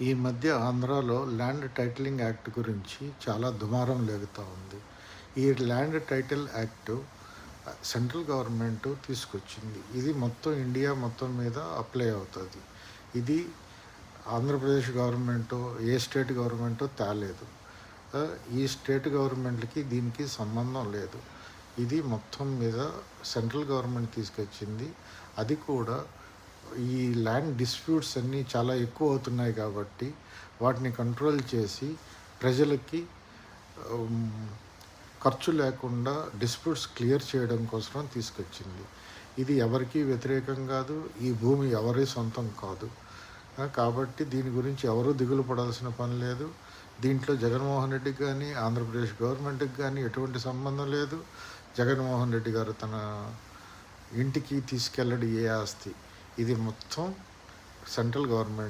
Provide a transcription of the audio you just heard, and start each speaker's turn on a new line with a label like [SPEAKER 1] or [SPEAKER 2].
[SPEAKER 1] ఈ మధ్య ఆంధ్రాలో ల్యాండ్ టైటిలింగ్ యాక్ట్ గురించి చాలా దుమారం లేగుతూ ఉంది. ఈ land title act central government తీసుకొచ్చింది. ఇది మొత్తం ఇండియా మొత్తం మీద అప్లై అవుతుంది. ఇది ఆంధ్రప్రదేశ్ గవర్నమెంటో ఏ స్టేట్ గవర్నమెంటో తేలేదు. ఈ స్టేట్ గవర్నమెంట్లకి దీనికి సంబంధం లేదు. ఇది మొత్తం మీద సెంట్రల్ గవర్నమెంట్ తీసుకొచ్చింది. అది కూడా ఈ ల్యాండ్ డిస్ప్యూట్స్ అన్నీ చాలా ఎక్కువ అవుతున్నాయి కాబట్టి వాటిని కంట్రోల్ చేసి ప్రజలకి ఖర్చు లేకుండా డిస్ప్యూట్స్ క్లియర్ చేయడం కోసం తీసుకొచ్చింది. ఇది ఎవరికీ వ్యతిరేకం కాదు. ఈ భూమి ఎవరి సొంతం కాదు. కాబట్టి దీని గురించి ఎవరూ దిగులు పడాల్సిన పని లేదు. దీంట్లో జగన్మోహన్ రెడ్డికి కానీ ఆంధ్రప్రదేశ్ గవర్నమెంట్కి కానీ ఎటువంటి సంబంధం లేదు. జగన్మోహన్ రెడ్డి గారు తన ఇంటికి తీసుకెళ్ళడి ఏ ఆస్తి. ఇది మొత్తం సెంట్రల్ గవర్నమెంట్